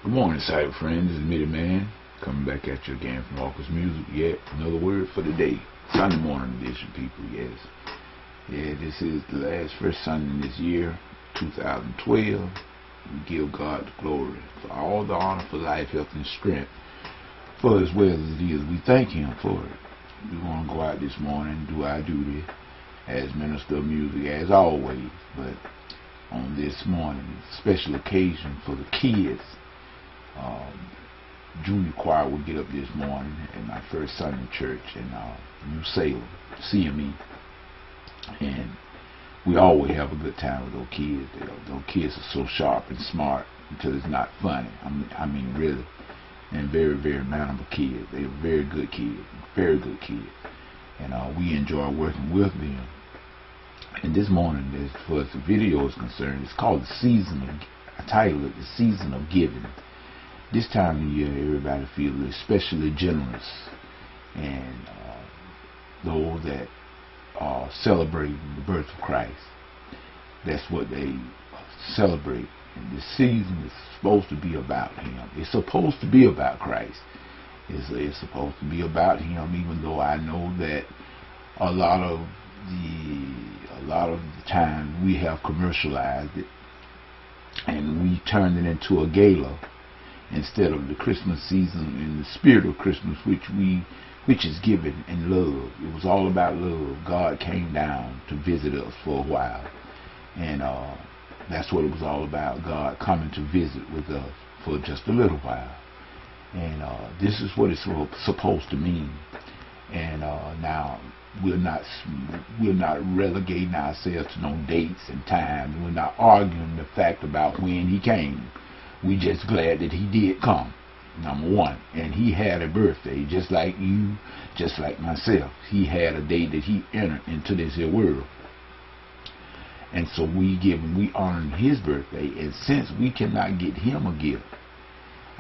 Good morning, cyber friends. This is Mitty Man coming back at you again from Walker's Music. Yet another word for the day. Sunday morning edition, people. Yes. Yeah, this is the first Sunday in this year, 2012. We give God the glory for all the honor for life, health, and strength. For as well as it is, we thank Him for it. We want to go out this morning and do our duty as minister of music, as always. But on this morning, special occasion for the kids. Junior choir will get up this morning at my first Sunday church in New Salem, CME, and we always have a good time with those kids. Those kids are so sharp and smart until it's not funny. I mean really, and very, very manable kids. They're very good kids, and we enjoy working with them. And this morning, as far as the video is concerned, it's called The Season of, I titled it The Season of Giving. This time of year, everybody feels especially generous, and those that are celebrating the birth of Christ, that's what they celebrate. And this season is supposed to be about Him. It's supposed to be about Christ. It's supposed to be about Him, even though I know that a lot of the time we have commercialized it, and we turned it into a gala instead of the Christmas season in the spirit of Christmas, which is given in love. It was all about love. God came down to visit us for a while, and that's what it was all about. God coming to visit with us for just a little while, and this is what it's supposed to mean. And now we're not relegating ourselves to no dates and times. We're not arguing the fact about when He came. We just glad that He did come, number one. And He had a birthday, just like you, just like myself. He had a day that He entered into this here world. And so we honor His birthday. And since we cannot get Him a gift,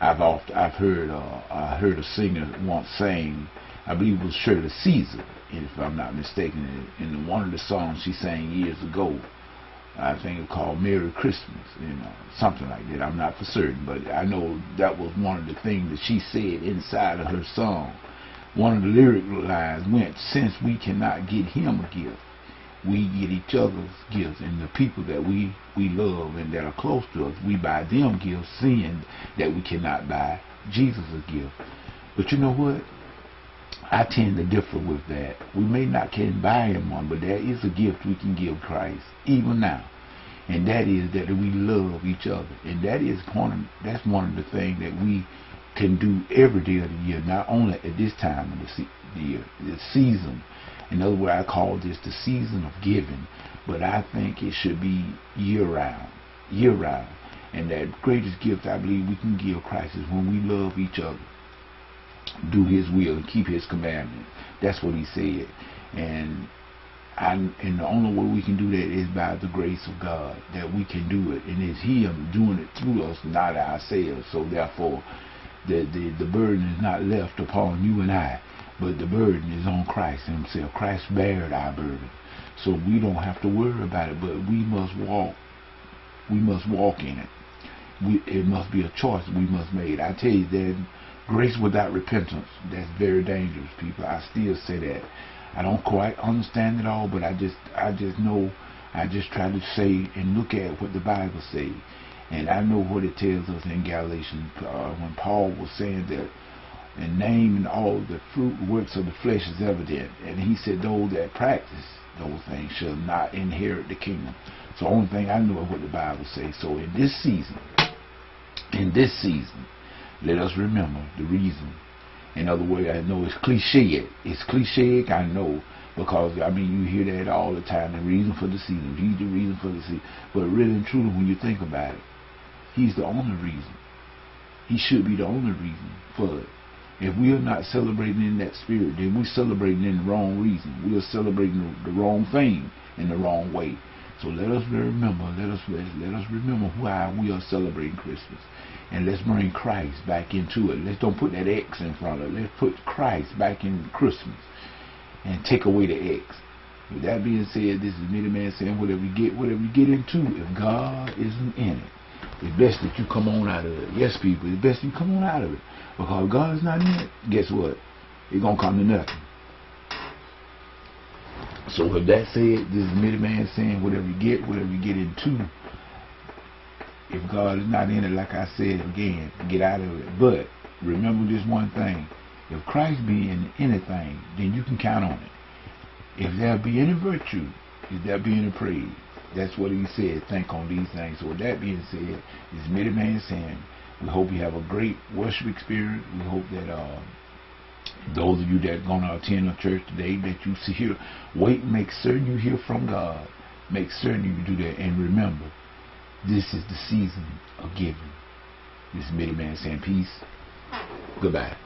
I heard a singer once saying, I believe it was Shirley Caesar, if I'm not mistaken, in one of the songs she sang years ago. I think it was called Merry Christmas, something like that. I'm not for certain, but I know that was one of the things that she said inside of her song. One of the lyric lines went, since we cannot get Him a gift, we get each other's gifts, and the people that we love and that are close to us, we buy them gifts, seeing that we cannot buy Jesus a gift. But you know what? I tend to differ with that. We may not can buy Him one, but there is a gift we can give Christ even now, and that is that we love each other. And that's one of the things that we can do every day of the year, not only at this time of the year, the season. In other words, I call this the season of giving, but I think it should be year round. And that greatest gift I believe we can give Christ is when we love each other, do His will, and keep His commandments. That's what He said. And the only way we can do that is by the grace of God, that we can do it. And it's Him doing it through us, not ourselves. So therefore, the burden is not left upon you and I, but the burden is on Christ Himself. Christ bared our burden. So we don't have to worry about it, but we must walk. We must walk in it. It must be a choice we must make. I tell you that grace without repentance, that's very dangerous, people. I still say that. I don't quite understand it all, but I just know, I just try to say and look at what the Bible says. And I know what it tells us in Galatians, when Paul was saying that, and naming all the fruit works of the flesh is evident. And he said those that practice those things shall not inherit the kingdom. So the only thing I know is what the Bible says. So in this season, let us remember the reason. In other words, I know it's cliche. It's cliche, I know, because you hear that all the time. The reason for the season. He's the reason for the season. But really and truly, when you think about it, He's the only reason. He should be the only reason for it. If we are not celebrating in that spirit, then we're celebrating in the wrong reason. We are celebrating the wrong thing in the wrong way. So let us remember. Let us remember why we are celebrating Christmas. And let's bring Christ back into it. Let's don't put that X in front of it. Let's put Christ back in Christmas and take away the X. With that being said, this is Mitty Man saying whatever you get into, if God isn't in it, It's best that you come on out of it. Yes, people, it's best you come on out of it. Because if God is not in it, guess what? It's going to come to nothing. So with that said, this is Mitty Man saying whatever you get into, if God is not in it, like I said again, get out of it. But remember this one thing. If Christ be in anything, then you can count on it. If there be any virtue, if there be any praise, that's what he said, think on these things. So with that being said, this Mitty Man saying, we hope you have a great worship experience. We hope that those of you that are going to attend a church today, that you see here, wait, make certain you hear from God. Make certain you do that. And remember, this is the season of giving. This is Mitty Man saying peace. Goodbye.